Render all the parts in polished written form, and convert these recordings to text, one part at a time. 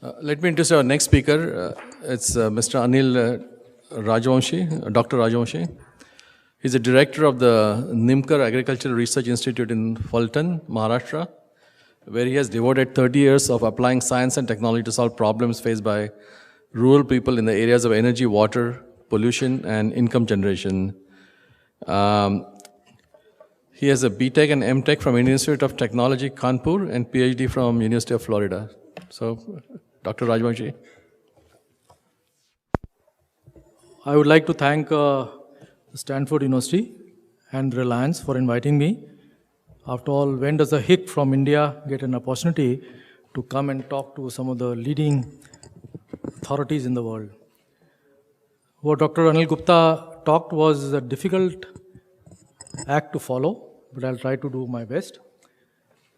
Let me introduce our next speaker. It's Mr. Anil Rajvanshi, Dr. Rajvanshi. He's the director of the Nimkar Agricultural Research Institute in Fulton, Maharashtra, where he has devoted 30 years of applying science and technology to solve problems faced by rural people in the areas of energy, water, pollution, and income generation. He has a BTech and MTech from Indian Institute of Technology, Kanpur, and PhD from University of Florida. So, Dr. Rajvanshi. I would like to thank Stanford University and Reliance for inviting me. After all, when does a hick from India get an opportunity to come and talk to some of the leading authorities in the world? What Dr. Anil Gupta talked was a difficult act to follow, but I'll try to do my best.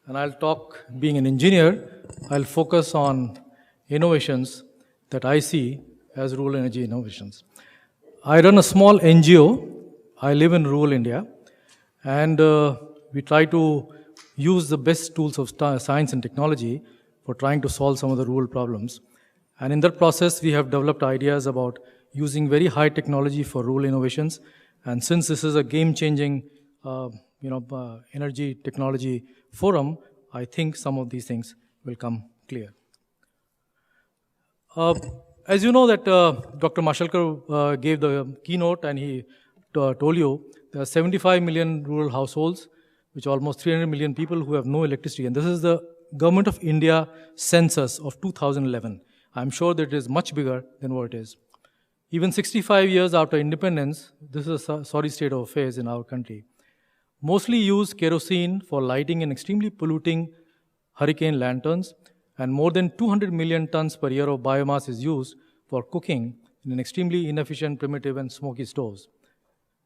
And I'll talk, being an engineer, I'll focus on innovations that I see as rural energy innovations. I run a small NGO. I live in rural India, and we try to use the best tools of science and technology for trying to solve some of the rural problems. And in that process, we have developed ideas about using very high technology for rural innovations. And since this is a game-changing, energy technology forum, I think some of these things will come clear. As you know that Dr. Mashalkar gave the keynote, and he told you there are 75 million rural households, which are almost 300 million people who have no electricity. And this is the Government of India census of 2011. I'm sure that it is much bigger than what it is. Even 65 years after independence, this is a sorry state of affairs in our country. Mostly use kerosene for lighting and extremely polluting hurricane lanterns, and more than 200 million tons per year of biomass is used for cooking in an extremely inefficient, primitive, and smoky stoves.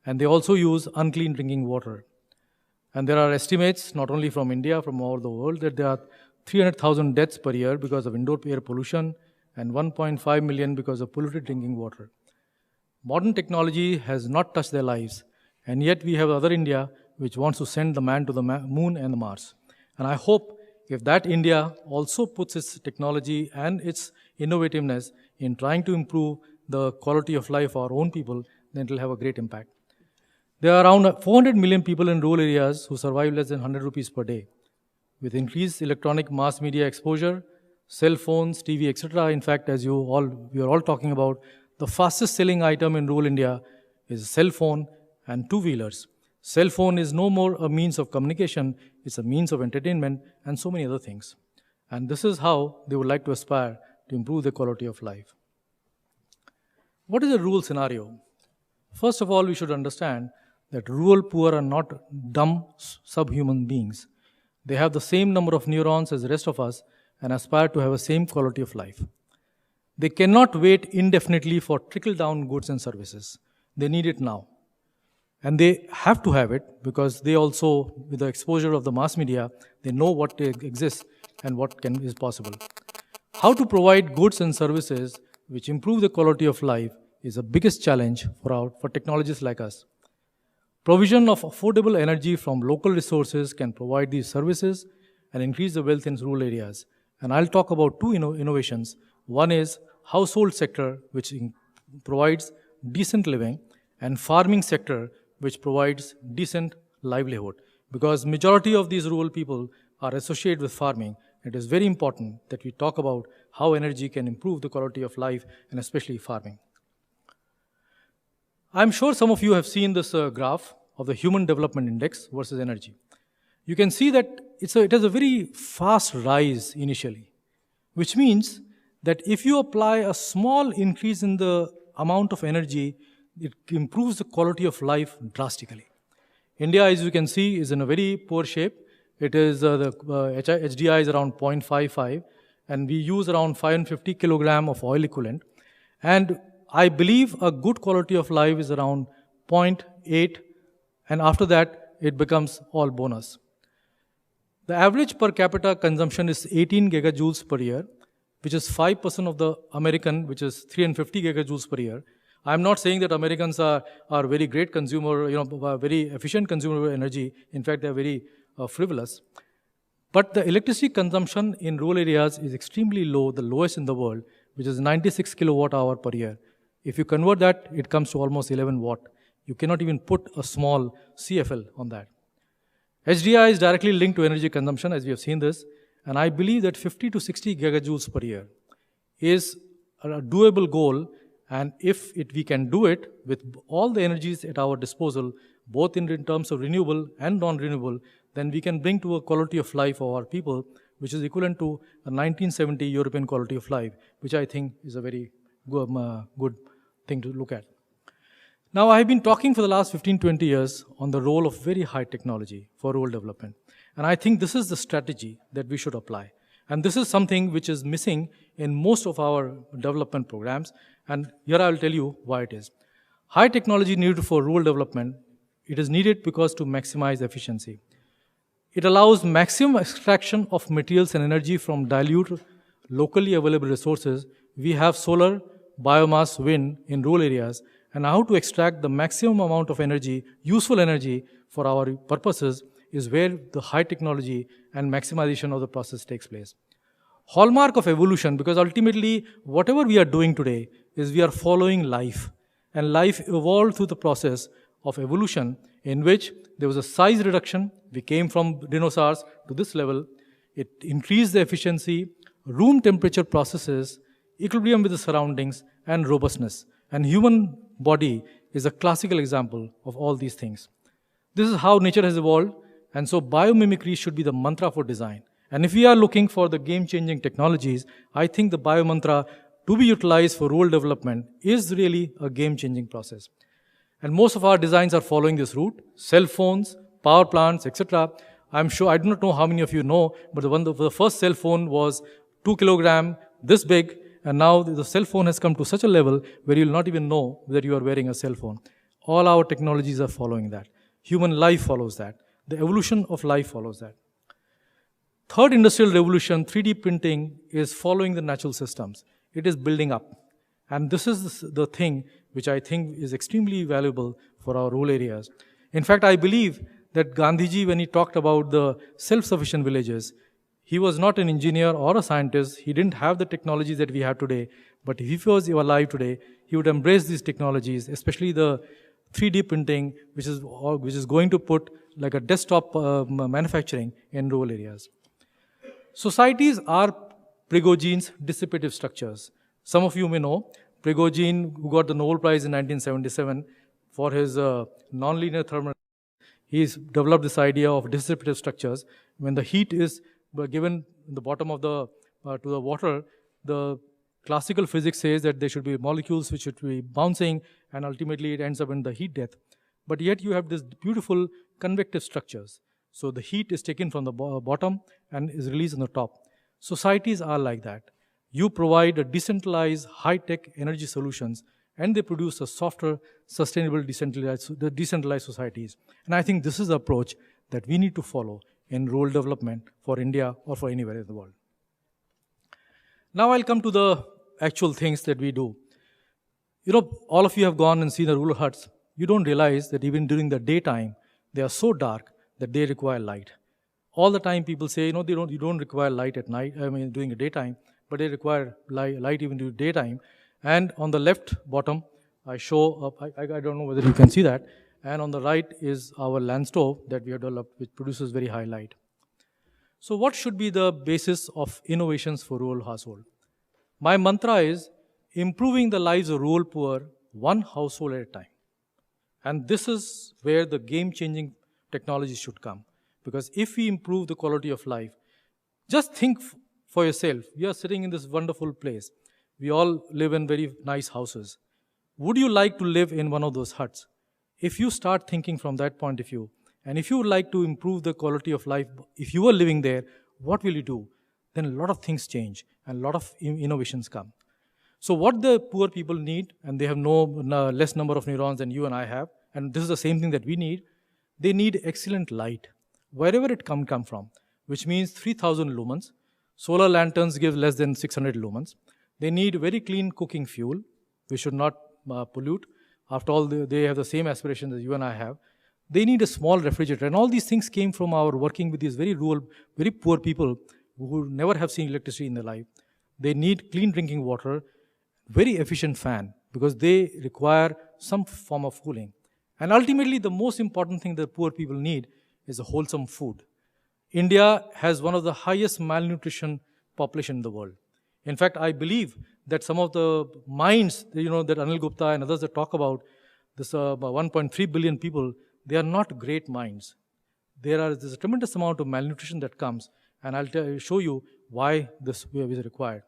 And they also use unclean drinking water. And there are estimates, not only from India, from all over the world, that there are 300,000 deaths per year because of indoor air pollution and 1.5 million because of polluted drinking water. Modern technology has not touched their lives, and yet we have other India which wants to send the man to the moon and the Mars. And I hope if that India also puts its technology and its innovativeness in trying to improve the quality of life of our own people, then it will have a great impact. There are around 400 million people in rural areas who survive less than 100 rupees per day. With increased electronic mass media exposure, cell phones, TV, etc. In fact, as we are all talking about, the fastest selling item in rural India is cell phone and two-wheelers. Cell phone is no more a means of communication, it's a means of entertainment and so many other things. And this is how they would like to aspire to improve the quality of life. What is a rural scenario? First of all, we should understand that rural poor are not dumb subhuman beings. They have the same number of neurons as the rest of us and aspire to have the same quality of life. They cannot wait indefinitely for trickle-down goods and services. They need it now. And they have to have it because they also, with the exposure of the mass media, they know what exists and what is possible. How to provide goods and services which improve the quality of life is the biggest challenge for technologists like us. Provision of affordable energy from local resources can provide these services and increase the wealth in rural areas. And I'll talk about two innovations. One is household sector, which provides decent living, and farming sector, which provides decent livelihood. Because majority of these rural people are associated with farming. It is very important that we talk about how energy can improve the quality of life, and especially farming. I'm sure some of you have seen this graph of the Human Development Index versus energy. You can see that it has a very fast rise initially, which means that if you apply a small increase in the amount of energy, it improves the quality of life drastically. India, as you can see, is in a very poor shape. It is the HDI is around 0.55, and we use around 550 kilogram of oil equivalent. And I believe a good quality of life is around 0.8, and after that, it becomes all bonus. The average per capita consumption is 18 gigajoules per year, which is 5% of the American, which is 350 gigajoules per year. I'm not saying that Americans are very great consumer, very efficient consumer of energy. In fact, they're very frivolous. But the electricity consumption in rural areas is extremely low, the lowest in the world, which is 96 kilowatt hour per year. If you convert that, it comes to almost 11 watt. You cannot even put a small CFL on that. HDI is directly linked to energy consumption, as we have seen this, and I believe that 50 to 60 gigajoules per year is a doable goal, and if we can do it with all the energies at our disposal, both in terms of renewable and non-renewable, then we can bring to a quality of life of our people, which is equivalent to a 1970 European quality of life, which I think is a very good thing to look at. Now, I have been talking for the last 15, 20 years on the role of very high technology for rural development. And I think this is the strategy that we should apply. And this is something which is missing in most of our development programs. And here I will tell you why it is. High technology needed for rural development, it is needed because to maximize efficiency. It allows maximum extraction of materials and energy from dilute, locally available resources. We have solar, biomass, wind in rural areas, and how to extract the maximum amount of energy, useful energy for our purposes, is where the high technology and maximization of the process takes place. Hallmark of evolution, because ultimately whatever we are doing today is we are following life, and life evolved through the process of evolution in which there was a size reduction. We came from dinosaurs to this level. It increased the efficiency, room temperature processes, equilibrium with the surroundings, and robustness. And human body is a classical example of all these things. This is how nature has evolved, and so biomimicry should be the mantra for design. And if we are looking for the game-changing technologies, I think the bio mantra to be utilized for rural development is really a game-changing process. And most of our designs are following this route. Cell phones, power plants, etc. I'm sure, I do not know how many of you know, but the first cell phone was 2 kilogram, this big, and now the cell phone has come to such a level where you will not even know that you are wearing a cell phone. All our technologies are following that. Human life follows that. The evolution of life follows that. Third industrial revolution, 3D printing, is following the natural systems. It is building up. And this is the thing which I think is extremely valuable for our rural areas. In fact, I believe that Gandhiji, when he talked about the self-sufficient villages, he was not an engineer or a scientist. He didn't have the technologies that we have today. But if he was alive today, he would embrace these technologies, especially the 3D printing, which is going to put like a desktop manufacturing in rural areas. Societies are Prigojine's dissipative structures. Some of you may know Prigogine, who got the Nobel Prize in 1977 for his nonlinear thermal. He's developed this idea of dissipative structures. When the heat is given in the bottom of to the water, the classical physics says that there should be molecules which should be bouncing, and ultimately it ends up in the heat death. But yet you have these beautiful convective structures. So the heat is taken from the bottom and is released on the top. Societies are like that. You provide a decentralized, high-tech energy solutions, and they produce a softer, sustainable, decentralized societies. And I think this is the approach that we need to follow in rural development for India or for anywhere in the world. Now I'll come to the actual things that we do. You know, all of you have gone and seen the rural huts. You don't realize that even during the daytime, they are so dark that they require light. All the time people say, you don't require light at night, during the daytime, but they require light even during daytime. And on the left bottom, I show, I don't know whether you can see that, and on the right is our land stove that we have developed, which produces very high light. So what should be the basis of innovations for rural household? My mantra is improving the lives of rural poor, one household at a time. And this is where the game-changing technology should come. Because if we improve the quality of life, just think for yourself. You are sitting in this wonderful place. We all live in very nice houses. Would you like to live in one of those huts? If you start thinking from that point of view, and if you would like to improve the quality of life, if you are living there, what will you do? Then a lot of things change and a lot of innovations come. So what the poor people need, and they have no less number of neurons than you and I have, and this is the same thing that we need, they need excellent light, wherever it come from, which means 3000 lumens. Solar lanterns give less than 600 lumens. They need very clean cooking fuel, which should not pollute. After all, they have the same aspirations as you and I have. They need a small refrigerator. And all these things came from our working with these very rural, very poor people who never have seen electricity in their life. They need clean drinking water, very efficient fan, because they require some form of cooling. And ultimately, the most important thing that poor people need is a wholesome food. India has one of the highest malnutrition population in the world. In fact, I believe that some of the minds, that Anil Gupta and others that talk about, this 1.3 billion people, they are not great minds. There's a tremendous amount of malnutrition that comes, and I'll show you why this is required.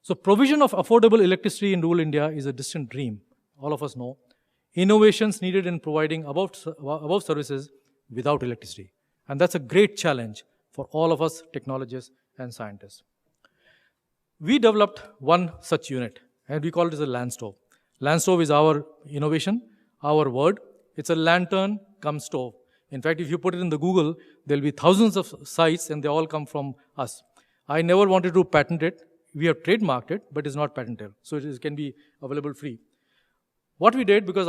So provision of affordable electricity in rural India is a distant dream, all of us know. Innovations needed in providing above services without electricity. And that's a great challenge for all of us technologists and scientists. We developed one such unit, and we call it as a land stove. Land stove is our innovation, our word. It's a lantern cum stove. In fact, if you put it in the Google, there'll be thousands of sites, and they all come from us. I never wanted to patent it. We have trademarked it, but it's not patented. So it can be available free. What we did, because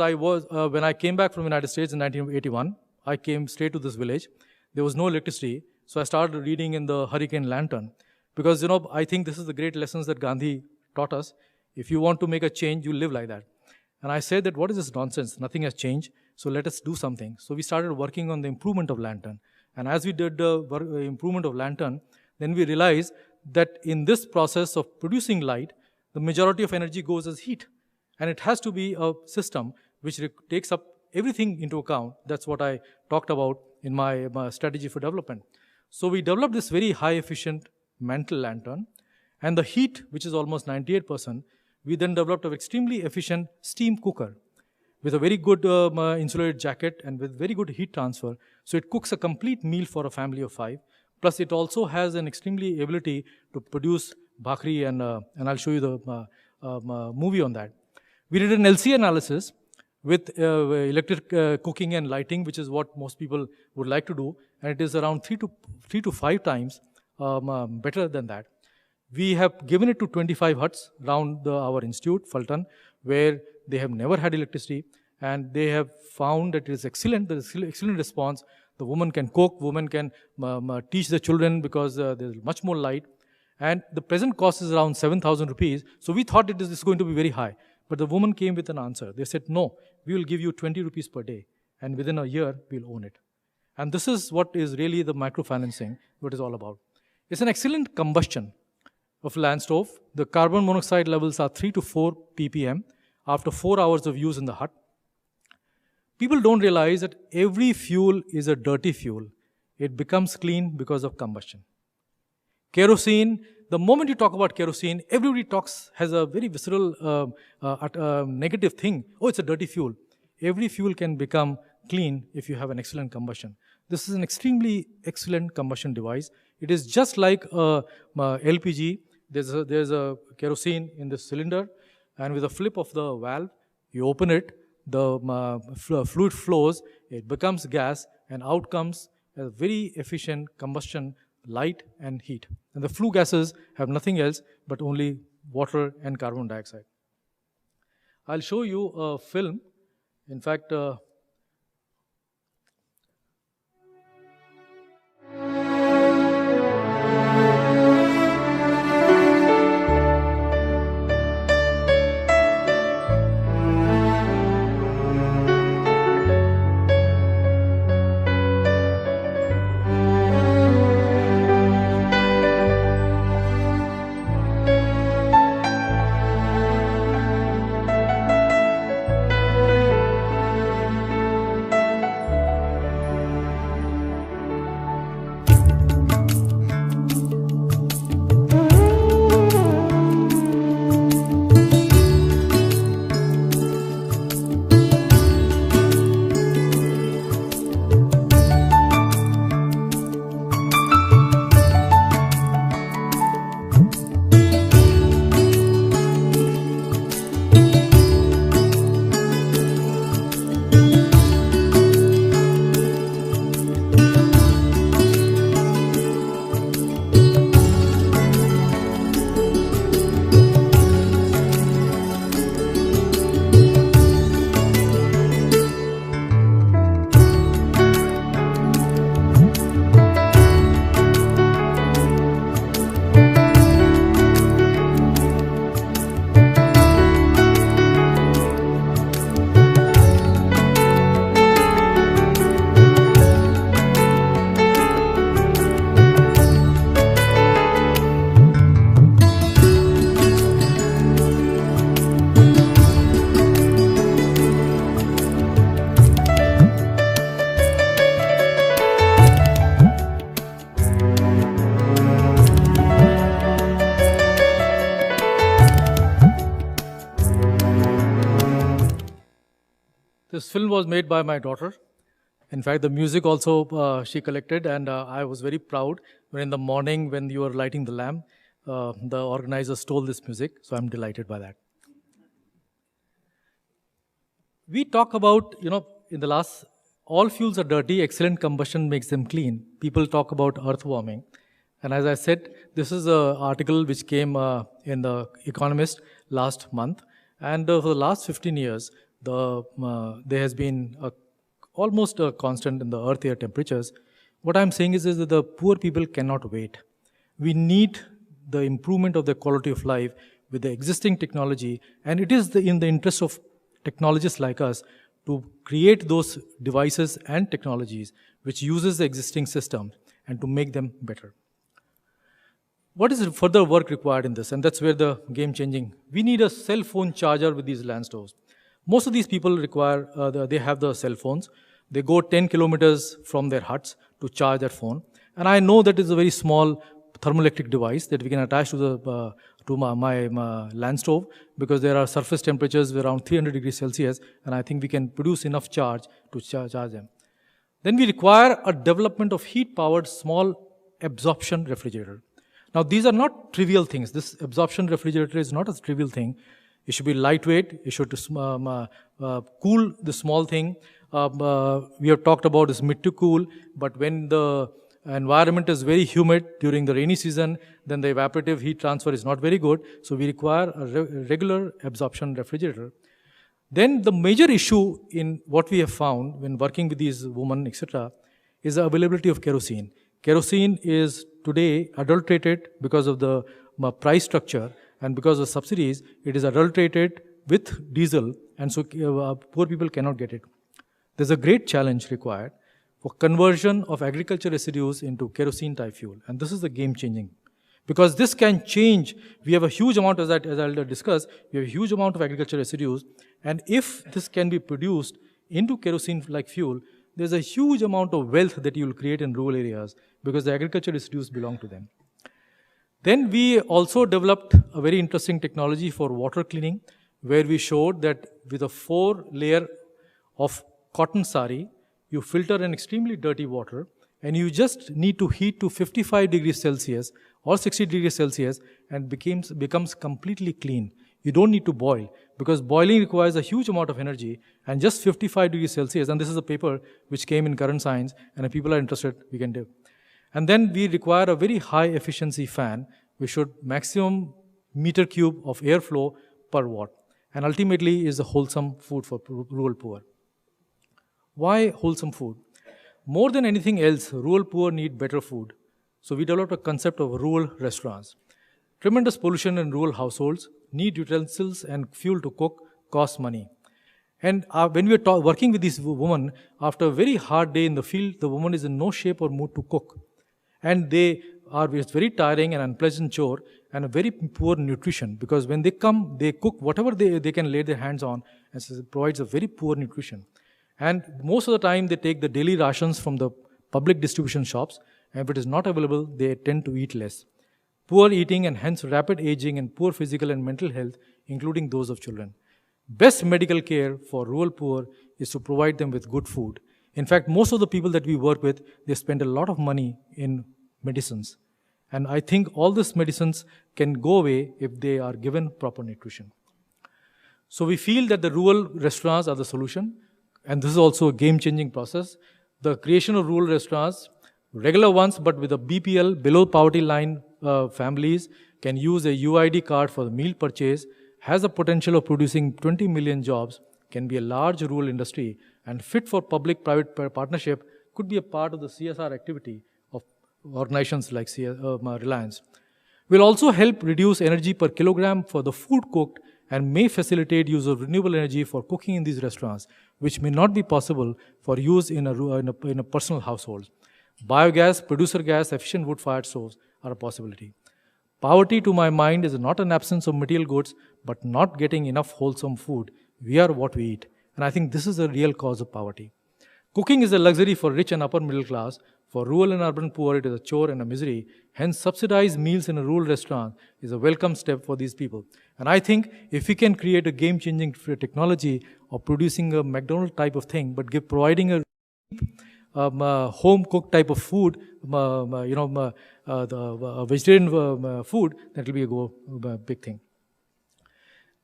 when I came back from the United States in 1981, I came straight to this village. There was no electricity, so I started reading in the Hurricane Lantern. Because, I think this is the great lessons that Gandhi taught us. If you want to make a change, you live like that. And I said that, what is this nonsense? Nothing has changed, so let us do something. So we started working on the improvement of lantern. And as we did the improvement of lantern, then we realized that in this process of producing light, the majority of energy goes as heat. And it has to be a system which takes up everything into account. That's what I talked about in my strategy for development. So we developed this very high efficient mantle lantern, and the heat, which is almost 98%, we then developed an extremely efficient steam cooker with a very good insulated jacket and with very good heat transfer. So it cooks a complete meal for a family of 5. Plus it also has an extremely ability to produce bhakri, and I'll show you the movie on that. We did an LC analysis with electric cooking and lighting, which is what most people would like to do, and it is around 3 to 5 times better than that. We have given it to 25 huts around our institute, Fulton, where they have never had electricity, and they have found that it is excellent. There is excellent response. The woman can cook, woman can teach the children because there is much more light. And the present cost is around 7,000 rupees. So we thought it is going to be very high. But the woman came with an answer. They said, no, we will give you 20 rupees per day. And within a year, we'll own it. And this is what is really the microfinancing, what is all about. It's an excellent combustion of land stove. The carbon monoxide levels are 3 to 4 ppm after 4 hours of use in the hut. People don't realize that every fuel is a dirty fuel. It becomes clean because of combustion. Kerosene, the moment you talk about kerosene, everybody has a very visceral negative thing. Oh, it's a dirty fuel. Every fuel can become clean if you have an excellent combustion. This is an extremely excellent combustion device. It is just like LPG. There's a kerosene in this cylinder, and with a flip of the valve, you open it, the fluid flows, it becomes gas, and out comes a very efficient combustion, light and heat. And the flue gases have nothing else but only water and carbon dioxide. I'll show you a film. In fact, This film was made by my daughter. In fact, the music also she collected, and I was very proud when in the morning when you were lighting the lamp, the organizer stole this music. So I'm delighted by that. We talk about, in the last, all fuels are dirty, excellent combustion makes them clean. People talk about earth warming. And as I said, this is an article which came in the Economist last month. And for the last 15 years, there has been almost a constant in the earth air temperatures. What I'm saying is that the poor people cannot wait. We need the improvement of the quality of life with the existing technology, and it is in the interest of technologists like us to create those devices and technologies which uses the existing system and to make them better. What is further work required in this? And that's where the game changing. We need a cell phone charger with these land stoves. Most of these people require, they have the cell phones. They go 10 kilometers from their huts to charge their phone. And I know that is a very small thermoelectric device that we can attach to my land stove, because there are surface temperatures around 300 degrees Celsius, and I think we can produce enough charge to charge them. Then we require a development of heat-powered small absorption refrigerator. Now, these are not trivial things. This absorption refrigerator is not a trivial thing. It should be lightweight. It should cool the small thing. We have talked about this mid to cool, but when the environment is very humid during the rainy season, then the evaporative heat transfer is not very good. So we require a regular absorption refrigerator. Then the major issue in what we have found when working with these women, etc., is the availability of kerosene. Kerosene is today adulterated because of the price structure, and because of subsidies, it is adulterated with diesel, and so poor people cannot get it. There's a great challenge required for conversion of agriculture residues into kerosene type fuel, and this is the game changing, because this can change. We have a huge amount, as I'll discuss, we have a huge amount of agriculture residues, and if this can be produced into kerosene like fuel, there's a huge amount of wealth that you will create in rural areas, because the agriculture residues belong to them. Then we also developed a very interesting technology for water cleaning, where we showed that with a 4-layer of cotton sari, you filter an extremely dirty water, and you just need to heat to 55 degrees Celsius or 60 degrees Celsius, and becomes completely clean. You don't need to boil, because boiling requires a huge amount of energy, and just 55 degrees Celsius, and this is a paper which came in Current Science, and if people are interested, we can do. And then we require a very high efficiency fan, which should maximum meter cube of airflow per watt, and ultimately is a wholesome food for rural poor. Why wholesome food? More than anything else, rural poor need better food. So we developed a concept of rural restaurants. Tremendous pollution in rural households, need utensils and fuel to cook, cost money. And when we are working with this woman, after a very hard day in the field, the woman is in no shape or mood to cook. And it's very tiring and unpleasant chore, and a very poor nutrition, because when they come, they cook whatever they can lay their hands on, and so it provides a very poor nutrition. And most of the time, they take the daily rations from the public distribution shops, and if it is not available, they tend to eat less. Poor eating and hence rapid aging and poor physical and mental health, including those of children. Best medical care for rural poor is to provide them with good food. In fact, most of the people that we work with, they spend a lot of money in medicines. And I think all these medicines can go away if they are given proper nutrition. So we feel that the rural restaurants are the solution. And this is also a game-changing process. The creation of rural restaurants, regular ones, but with a BPL, below poverty line families, can use a UID card for the meal purchase, has the potential of producing 20 million jobs, can be a large rural industry, and fit for public-private partnership, could be a part of the CSR activity of organizations like Reliance. Will also help reduce energy per kilogram for the food cooked, and may facilitate use of renewable energy for cooking in these restaurants, which may not be possible for use in a personal household. Biogas, producer gas, efficient wood-fired stoves are a possibility. Poverty, to my mind, is not an absence of material goods, but not getting enough wholesome food. We are what we eat. And I think this is the real cause of poverty. Cooking is a luxury for rich and upper middle class. For rural and urban poor, it is a chore and a misery. Hence, subsidized meals in a rural restaurant is a welcome step for these people. And I think if we can create a game-changing technology of producing a McDonald's type of thing, but providing a home-cooked type of food, the vegetarian food, that will be a big thing.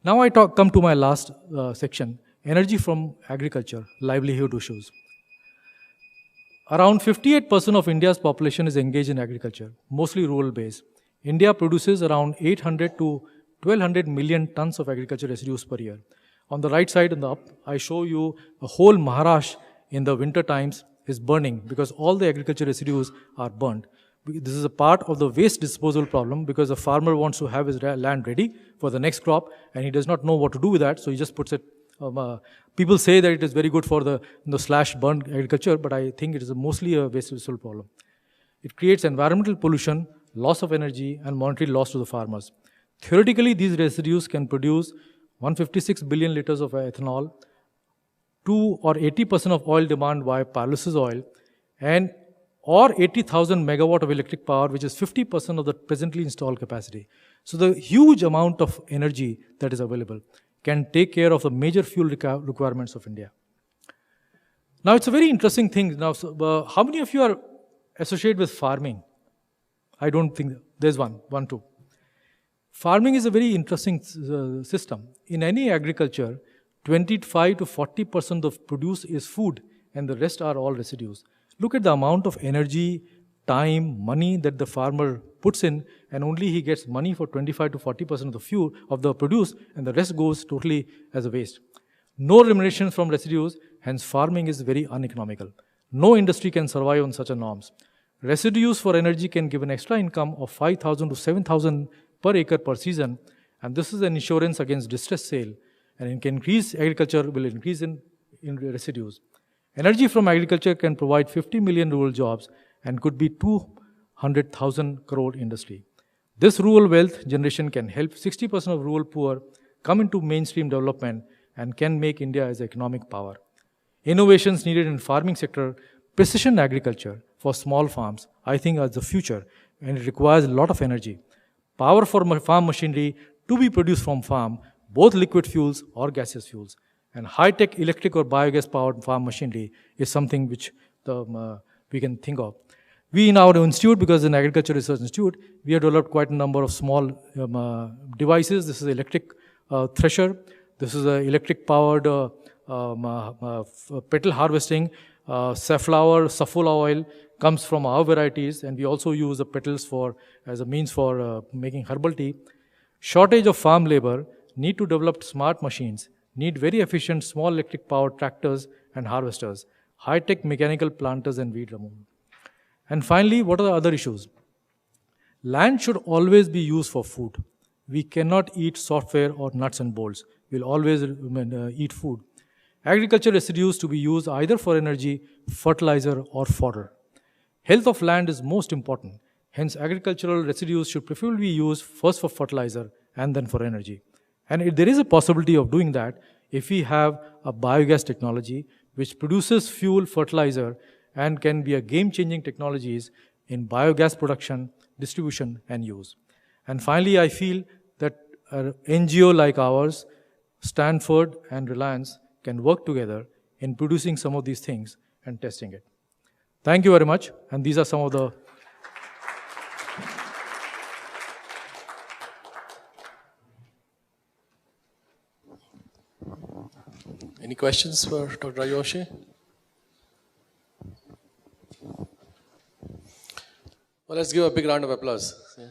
Now I come to my last section, energy from agriculture, livelihood issues. Around 58% of India's population is engaged in agriculture, mostly rural based. India produces around 800 to 1200 million tons of agriculture residues per year. On the right side and the up, I show you the whole Maharashtra in the winter times is burning because all the agriculture residues are burnt. This is a part of the waste disposal problem because the farmer wants to have his land ready for the next crop and he does not know what to do with that, so he just puts it. People say that it is very good for the slash burn agriculture, but I think it is mostly a waste disposal problem. It creates environmental pollution, loss of energy, and monetary loss to the farmers. Theoretically, these residues can produce 156 billion liters of ethanol, 2 or 80% of oil demand via pyrolysis oil, and or 80,000 megawatt of electric power, which is 50% of the presently installed capacity. So the huge amount of energy that is available can take care of the major fuel requirements of India. Now, it's a very interesting thing. Now, how many of you are associated with farming? I don't think there's one, two. Farming is a very interesting system. In any agriculture, 25 to 40% of produce is food, and the rest are all residues. Look at the amount of energy, time, money that the farmer puts in, and only he gets money for 25 to 40% of the fuel of the produce, and the rest goes totally as a waste. No remuneration from residues, hence farming is very uneconomical. No industry can survive on such a norms. Residues for energy can give an extra income of 5,000 to 7,000 per acre per season, and this is an insurance against distress sale, and it can increase agriculture, will increase in residues. Energy from agriculture can provide 50 million rural jobs and could be 200,000 crore industry. This rural wealth generation can help 60% of rural poor come into mainstream development and can make India as an economic power. Innovations needed in farming sector, precision agriculture for small farms, I think are the future, and it requires a lot of energy. Power for farm machinery to be produced from farm, both liquid fuels or gaseous fuels. And high-tech electric or biogas-powered farm machinery is something which we can think of. We in our institute, because in Agriculture Research Institute, we have developed quite a number of small devices. This is electric thresher. This is an electric-powered petal harvesting. Safflower, safflower oil comes from our varieties, and we also use the petals as a means for making herbal tea. Shortage of farm labor, need to develop smart machines, need very efficient small electric powered tractors and harvesters, high-tech mechanical planters and weed removal. And finally, what are the other issues? Land should always be used for food. We cannot eat software or nuts and bolts. We'll always eat food. Agriculture residues to be used either for energy, fertilizer, or fodder. Health of land is most important. Hence, agricultural residues should preferably be used first for fertilizer and then for energy. And there is a possibility of doing that if we have a biogas technology which produces fuel, fertilizer, and can be a game-changing technologies in biogas production, distribution, and use. And finally, I feel that an NGO like ours, Stanford and Reliance, can work together in producing some of these things and testing it. Thank you very much, and these are some of the... Any questions for Dr. Rajvanshi? Well, let's give a big round of applause. Yeah.